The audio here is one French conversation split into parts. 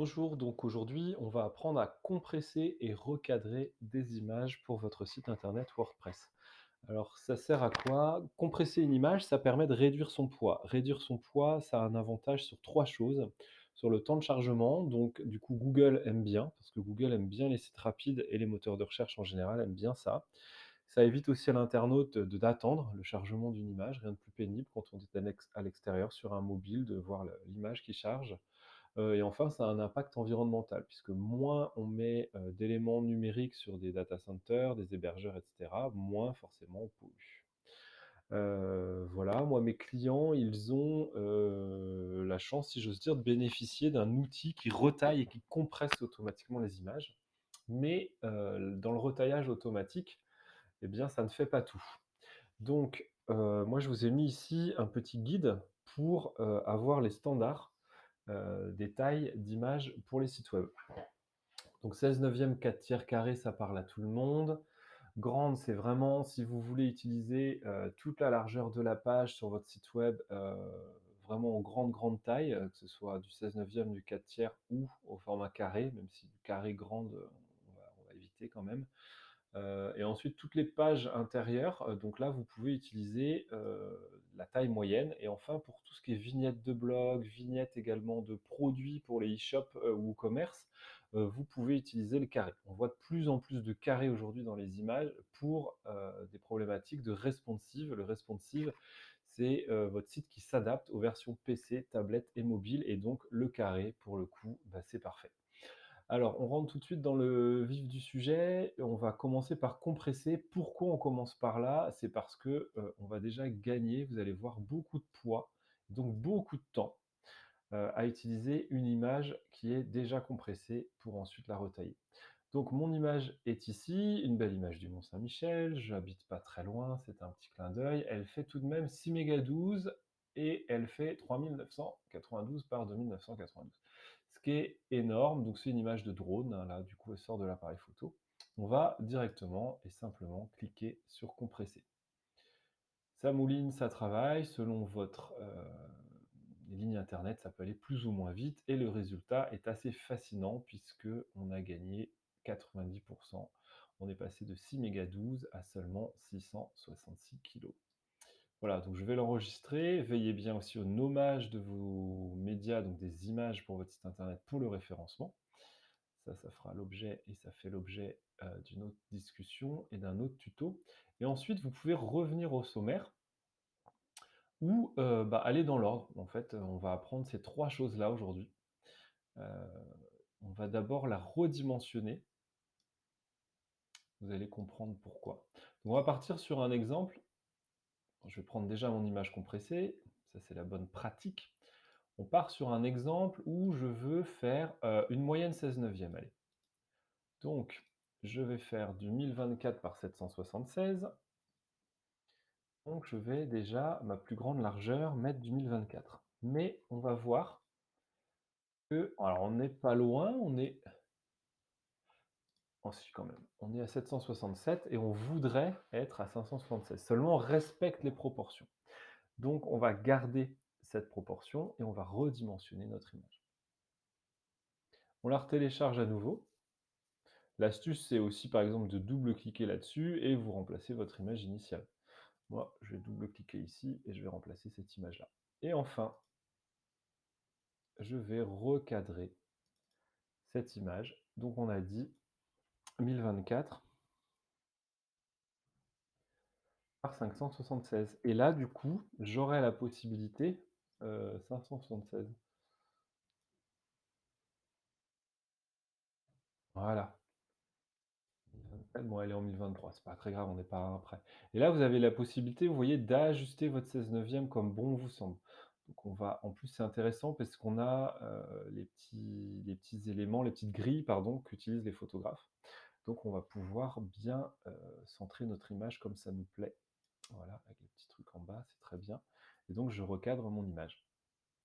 Bonjour, donc aujourd'hui, on va apprendre à compresser et recadrer des images pour votre site internet WordPress. Alors, ça sert à quoi? Compresser une image, ça permet de réduire son poids. Réduire son poids, ça a un avantage sur trois choses. Sur le temps de chargement, donc du coup, Google aime bien, parce que Google aime bien les sites rapides et les moteurs de recherche en général aiment bien ça. Ça évite aussi à l'internaute d'attendre le chargement d'une image, rien de plus pénible quand on est à l'extérieur sur un mobile, de voir l'image qui charge. Et enfin, ça a un impact environnemental puisque moins on met, d'éléments numériques sur des data centers, des hébergeurs et cetera, moins forcément on pollue. Voilà, moi mes clients, ils ont, la chance, si j'ose dire, de bénéficier d'un outil qui retaille et qui compresse automatiquement les images. Mais, dans le retaillage automatique, eh bien, ça ne fait pas tout. Donc, moi je vous ai mis ici un petit guide pour, avoir les standards des tailles d'images pour les sites web. Donc 16/9, 4 tiers carré, ça parle à tout le monde. Grande, c'est vraiment si vous voulez utiliser toute la largeur de la page sur votre site web, vraiment en grande taille, que ce soit du 16/9, du 4 tiers ou au format carré, même si du carré grande, on va éviter quand même. Et ensuite, toutes les pages intérieures, donc là, vous pouvez utiliser la taille moyenne. Et enfin, pour tout ce qui est vignettes de blog, vignettes également de produits pour les e-shops ou e-commerce, vous pouvez utiliser le carré. On voit de plus en plus de carrés aujourd'hui dans les images pour des problématiques de responsive. Le responsive, c'est votre site qui s'adapte aux versions PC, tablette et mobile. Et donc, le carré, pour le coup, bah, c'est parfait. Alors, on rentre tout de suite dans le vif du sujet. On va commencer par compresser. Pourquoi on commence par là? C'est parce que, on va déjà gagner, vous allez voir, beaucoup de poids, donc beaucoup de temps, à utiliser une image qui est déjà compressée pour ensuite la retailler. Donc mon image est ici, une belle image du Mont-Saint-Michel, j'habite pas très loin, c'est un petit clin d'œil. Elle fait tout de même 6 mégas 12 et elle fait 3992 par 2992. Ce qui est énorme, donc c'est une image de drone, hein, là du coup elle sort de l'appareil photo. On va directement et simplement cliquer sur compresser. Ça mouline, ça travaille, selon votre ligne internet, ça peut aller plus ou moins vite et le résultat est assez fascinant puisque on a gagné 90%. On est passé de 6 mégas 12 à seulement 666 kilos. Voilà, donc je vais l'enregistrer. Veillez bien aussi au nommage de vos médias, donc des images pour votre site internet pour le référencement. Ça fera l'objet et ça fait l'objet d'une autre discussion et d'un autre tuto. Et ensuite, vous pouvez revenir au sommaire ou bah, aller dans l'ordre. En fait, on va apprendre ces trois choses-là aujourd'hui. Heu, on va d'abord la redimensionner. Vous allez comprendre pourquoi. Donc on va partir sur un exemple. Je vais prendre déjà mon image compressée, ça c'est la bonne pratique. On part sur un exemple où je veux faire, une moyenne 16/9. Allez. Donc je vais faire du 1024 par 776. Donc je vais déjà, ma plus grande largeur, mettre du 1024. Mais on va voir que alors on n'est pas loin, on est oh si quand même, on est à 767 et on voudrait être à 576. Seulement on respecte les proportions. Donc on va garder cette proportion et on va redimensionner notre image. On la retélécharge à nouveau. L'astuce, c'est aussi par exemple de double-cliquer là-dessus et vous remplacez votre image initiale. Moi, je vais double-cliquer ici et je vais remplacer cette image-là. Et enfin, je vais recadrer cette image. Donc on a dit 1024 par 576. Et là, du coup, j'aurai la possibilité, 576. Voilà. 1024, bon, elle est en 1023, c'est pas très grave, on n'est pas près. Et là, vous avez la possibilité, vous voyez, d'ajuster votre 16/9 comme bon vous semble. Donc on va, en plus, c'est intéressant parce qu'on a les petits éléments, les petites grilles, pardon, qu'utilisent les photographes. Donc on va pouvoir bien centrer notre image comme ça nous plaît. Voilà, avec les petits trucs en bas, c'est très bien. Et donc je recadre mon image.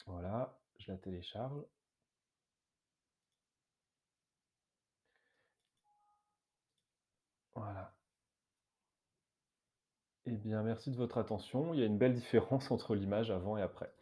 Voilà, je la télécharge. Voilà. Eh bien, merci de votre attention. Il y a une belle différence entre l'image avant et après.